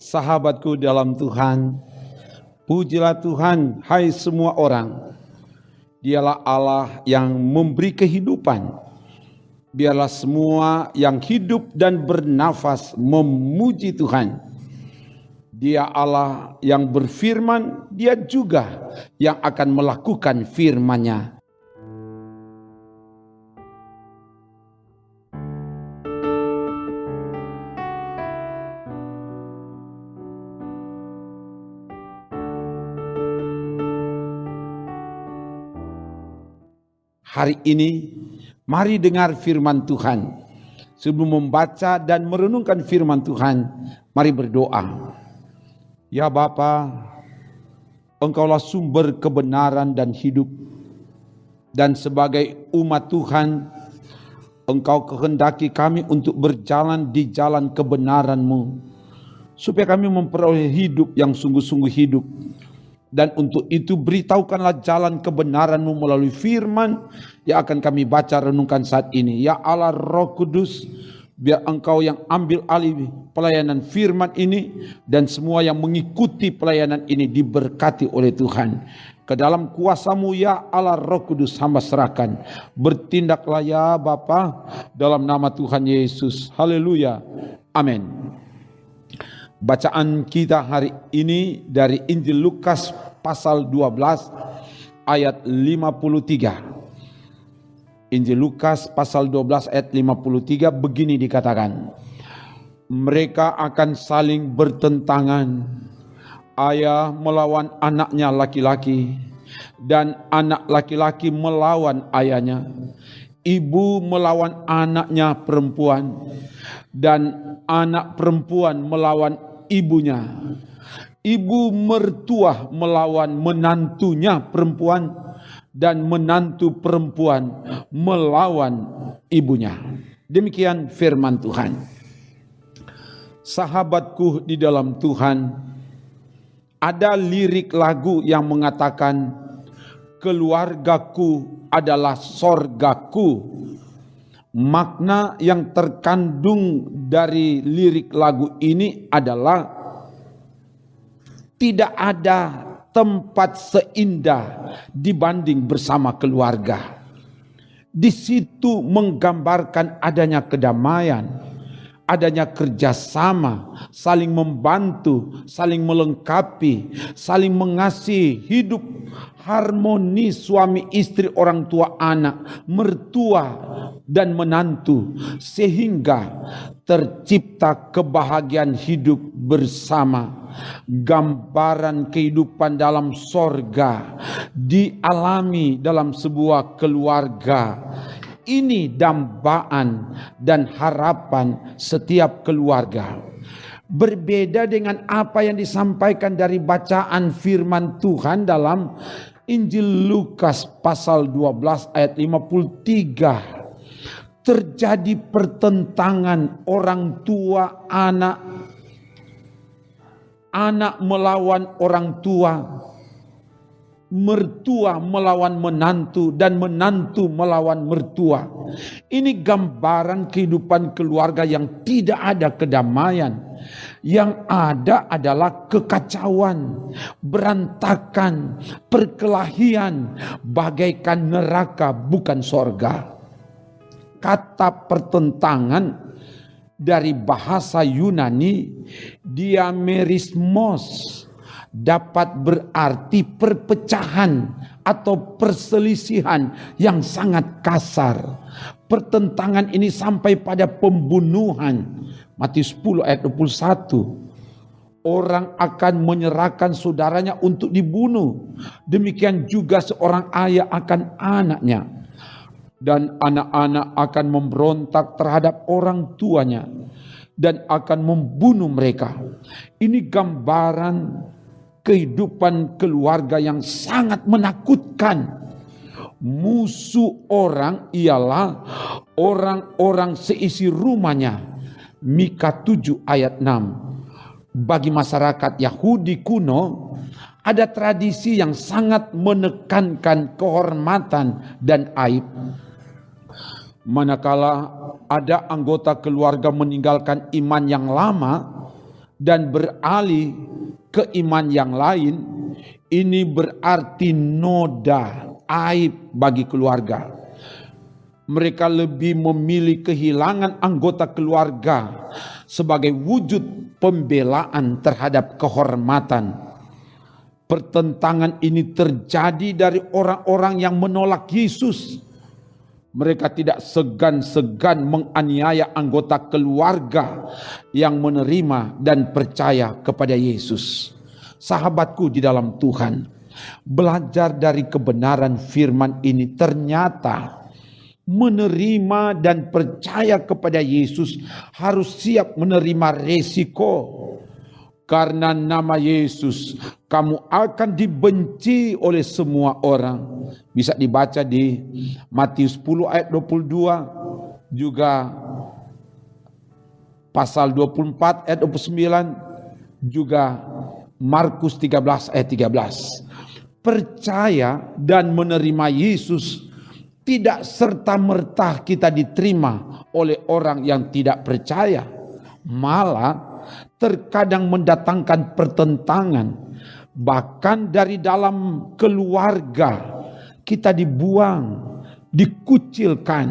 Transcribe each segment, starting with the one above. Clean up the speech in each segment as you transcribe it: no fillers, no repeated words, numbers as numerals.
Sahabatku dalam Tuhan, pujilah Tuhan, hai semua orang. Dialah Allah yang memberi kehidupan. Biarlah semua yang hidup dan bernafas memuji Tuhan. Dia Allah yang berfirman, Dia juga yang akan melakukan firman-Nya. Hari ini, mari dengar firman Tuhan. Sebelum membaca dan merenungkan firman Tuhan, mari berdoa. Ya Bapa, Engkaulah sumber kebenaran dan hidup. Dan sebagai umat Tuhan, Engkau kehendaki kami untuk berjalan di jalan kebenaran-Mu, supaya kami memperoleh hidup yang sungguh-sungguh hidup. Dan untuk itu beritahukanlah jalan kebenaran-Mu melalui firman yang akan kami baca renungkan saat ini. Ya Allah Roh Kudus, biar Engkau yang ambil alih pelayanan firman ini, dan semua yang mengikuti pelayanan ini diberkati oleh Tuhan. Ke dalam kuasa-Mu ya Allah Roh Kudus hamba serahkan. Bertindaklah ya Bapa, dalam nama Tuhan Yesus. Haleluya. Amin. Bacaan kita hari ini dari Injil Lukas pasal 12 ayat 53. Injil Lukas pasal 12 ayat 53 begini dikatakan. Mereka akan saling bertentangan. Ayah melawan anaknya laki-laki dan anak laki-laki melawan ayahnya. Ibu melawan anaknya perempuan dan anak perempuan melawan ibunya. Ibu mertua melawan menantunya perempuan dan menantu perempuan melawan ibunya. Demikian firman Tuhan. Sahabatku di dalam Tuhan, ada lirik lagu yang mengatakan keluargaku adalah sorgaku. Makna yang terkandung dari lirik lagu ini adalah tidak ada tempat seindah dibanding bersama keluarga. Di situ menggambarkan adanya kedamaian, adanya kerjasama, saling membantu, saling melengkapi, saling mengasihi, hidup harmoni suami istri, orang tua anak, mertua dan menantu, sehingga tercipta kebahagiaan hidup bersama. Gambaran kehidupan dalam sorga dialami dalam sebuah keluarga. Ini dambaan dan harapan setiap keluarga. Berbeda dengan apa yang disampaikan dari bacaan firman Tuhan dalam Injil Lukas pasal 12 ayat 53. Terjadi pertentangan orang tua anak, anak melawan orang tua, mertua melawan menantu, dan menantu melawan mertua. Ini gambaran kehidupan keluarga yang tidak ada kedamaian. Yang ada adalah kekacauan, berantakan, perkelahian, bagaikan neraka bukan sorga. Kata pertentangan dari bahasa Yunani diamerismos dapat berarti perpecahan atau perselisihan yang sangat kasar. Pertentangan ini sampai pada pembunuhan. Matius 10 ayat 21. Orang akan menyerahkan saudaranya untuk dibunuh. Demikian juga seorang ayah akan anaknya. Dan anak-anak akan memberontak terhadap orang tuanya dan akan membunuh mereka. Ini gambaran kehidupan keluarga yang sangat menakutkan. Musuh orang ialah orang-orang seisi rumahnya. Mika 7 ayat 6. Bagi masyarakat Yahudi kuno, ada tradisi yang sangat menekankan kehormatan dan aib. Manakala ada anggota keluarga meninggalkan iman yang lama, dan beralih ke iman yang lain, ini berarti noda aib bagi keluarga. Mereka lebih memilih kehilangan anggota keluarga sebagai wujud pembelaan terhadap kehormatan. Pertentangan ini terjadi dari orang-orang yang menolak Yesus. Mereka tidak segan-segan menganiaya anggota keluarga yang menerima dan percaya kepada Yesus. Sahabatku di dalam Tuhan, belajar dari kebenaran firman ini, ternyata menerima dan percaya kepada Yesus harus siap menerima resiko. Karena nama Yesus, kamu akan dibenci oleh semua orang. Bisa dibaca di Matius 10 ayat 22, juga pasal 24 ayat 29, juga Markus 13 ayat 13. Percaya dan menerima Yesus tidak serta-merta kita diterima oleh orang yang tidak percaya. Malah terkadang mendatangkan pertentangan. Bahkan dari dalam keluarga kita dibuang, dikucilkan,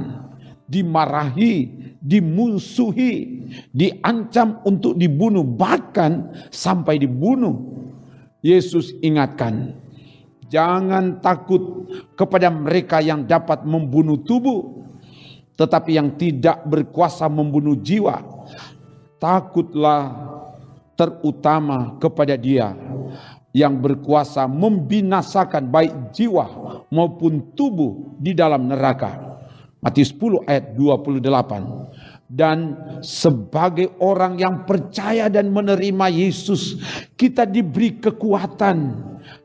dimarahi, dimusuhi, diancam untuk dibunuh, bahkan sampai dibunuh. Yesus ingatkan, jangan takut kepada mereka yang dapat membunuh tubuh, tetapi yang tidak berkuasa membunuh jiwa. Takutlah terutama kepada Dia yang berkuasa membinasakan baik jiwa maupun tubuh di dalam neraka. Matius 10 ayat 28. Dan sebagai orang yang percaya dan menerima Yesus, kita diberi kekuatan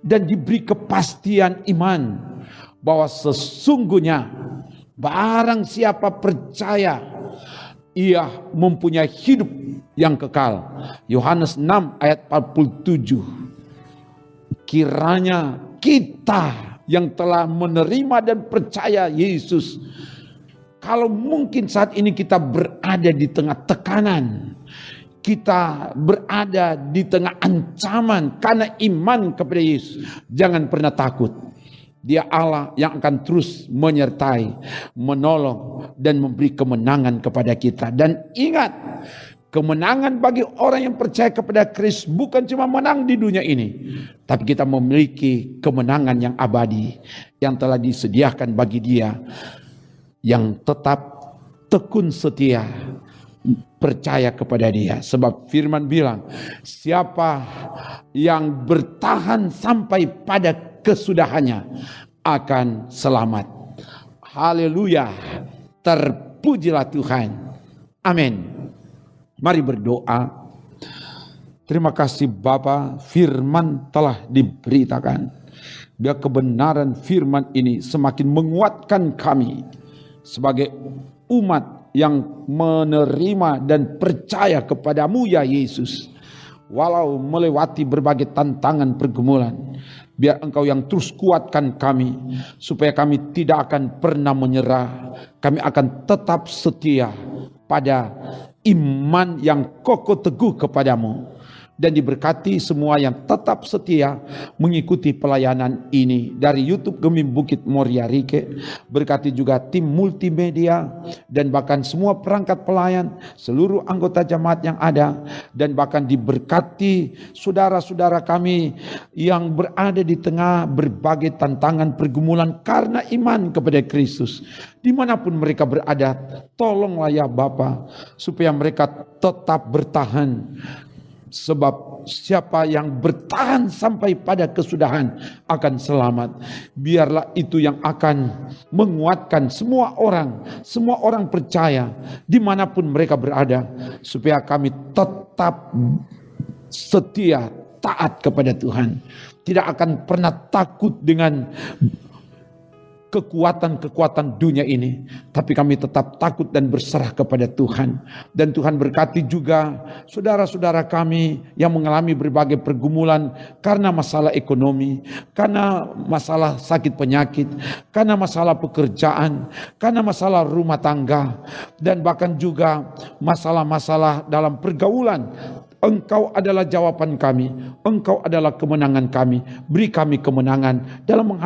dan diberi kepastian iman bahwa sesungguhnya barang siapa percaya, ia mempunyai hidup yang kekal. Yohanes 6 ayat 47. Kiranya kita yang telah menerima dan percaya Yesus, kalau mungkin saat ini kita berada di tengah tekanan, kita berada di tengah ancaman karena iman kepada Yesus, jangan pernah takut. Dia Allah yang akan terus menyertai, menolong, dan memberi kemenangan kepada kita. Dan ingat, kemenangan bagi orang yang percaya kepada Kristus bukan cuma menang di dunia ini, tapi kita memiliki kemenangan yang abadi yang telah disediakan bagi Dia yang tetap tekun setia percaya kepada Dia. Sebab firman bilang, siapa yang bertahan sampai pada kesudahannya akan selamat. Haleluya, terpujilah Tuhan. Amin. Mari berdoa. Terima kasih Bapa, firman telah diberitakan. Biar kebenaran firman ini semakin menguatkan kami sebagai umat yang menerima dan percaya kepadamu ya Yesus. Walau melewati berbagai tantangan pergumulan, biar Engkau yang terus kuatkan kami, supaya kami tidak akan pernah menyerah. Kami akan tetap setia pada iman yang kokoh teguh kepadamu. Dan diberkati semua yang tetap setia mengikuti pelayanan ini dari YouTube Gemim Bukit Moria Rike. Berkati juga tim multimedia dan bahkan semua perangkat pelayan, seluruh anggota jemaat yang ada, dan bahkan diberkati saudara-saudara kami yang berada di tengah berbagai tantangan pergumulan karena iman kepada Kristus. Dimanapun mereka berada, tolonglah ya Bapa, supaya mereka tetap bertahan. Sebab siapa yang bertahan sampai pada kesudahan akan selamat. Biarlah itu yang akan menguatkan semua orang percaya dimanapun mereka berada, supaya kami tetap setia taat kepada Tuhan. Tidak akan pernah takut dengan kekuatan-kekuatan dunia ini, tapi kami tetap takut dan berserah kepada Tuhan. Dan Tuhan berkati juga saudara-saudara kami yang mengalami berbagai pergumulan karena masalah ekonomi, karena masalah sakit penyakit, karena masalah pekerjaan, karena masalah rumah tangga, dan bahkan juga masalah-masalah dalam pergaulan Engkau adalah jawaban kami, Engkau adalah kemenangan kami. Beri kami kemenangan dalam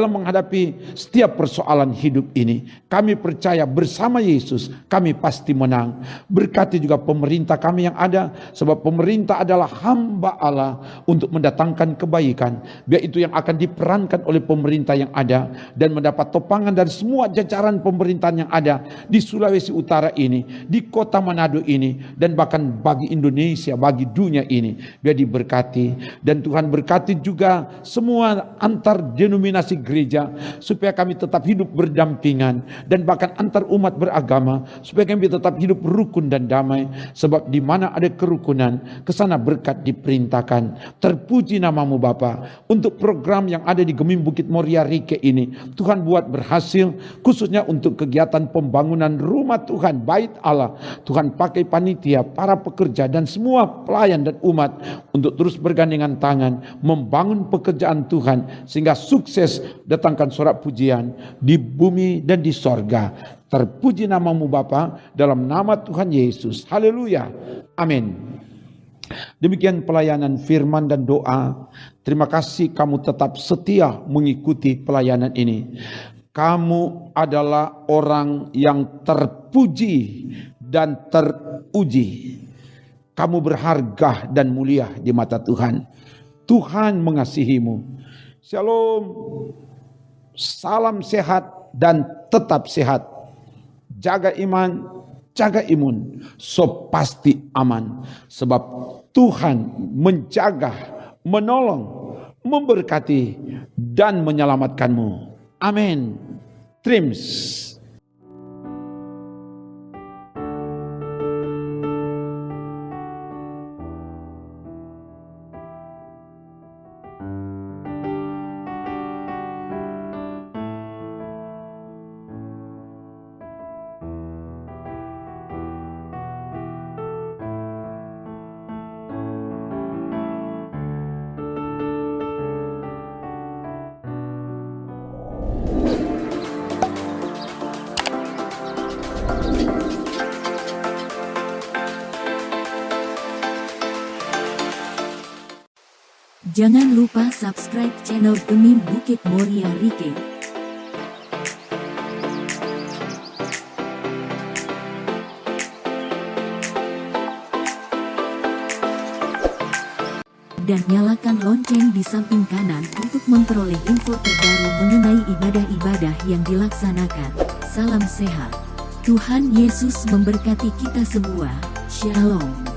menghadapi setiap persoalan hidup ini. Kami percaya bersama Yesus kami pasti menang. Berkati juga pemerintah kami yang ada, sebab pemerintah adalah hamba Allah untuk mendatangkan kebaikan. Biar itu yang akan diperankan oleh pemerintah yang ada dan mendapat topangan dari semua jajaran pemerintahan yang ada di Sulawesi Utara ini, di kota Manado ini, dan bahkan bagi Indonesia, bagi dunia ini. Biar diberkati, dan Tuhan berkati juga semua antar denominasi gereja, supaya kami tetap hidup berdampingan, dan bahkan antar umat beragama, supaya kami tetap hidup rukun dan damai. Sebab di mana ada kerukunan, kesana berkat diperintahkan. Terpuji namamu Bapa untuk program yang ada di Gemim Bukit Moria Rike ini. Tuhan buat berhasil, khususnya untuk kegiatan pembangunan rumah Tuhan, bait Allah. Tuhan pakai panitia, para pekerja, dan semua pelayan dan umat untuk terus bergandengan tangan membangun pekerjaan Tuhan, sehingga sukses. Datangkan sorak pujian di bumi dan di sorga. Terpuji namamu Bapa, dalam nama Tuhan Yesus. Haleluya. Amin. Demikian pelayanan firman dan doa. Terima kasih kamu tetap setia mengikuti pelayanan ini. Kamu adalah orang yang terpuji dan teruji. Kamu berharga dan mulia di mata Tuhan. Tuhan mengasihimu. Shalom. Salam sehat dan tetap sehat. Jaga iman, jaga imun, so pasti aman. Sebab Tuhan menjaga, menolong, memberkati, dan menyelamatkanmu. Amin. Trims. Jangan lupa subscribe channel Gemim Bukit Moria Rike. Dan nyalakan lonceng di samping kanan untuk memperoleh info terbaru mengenai ibadah-ibadah yang dilaksanakan. Salam sehat. Tuhan Yesus memberkati kita semua. Shalom.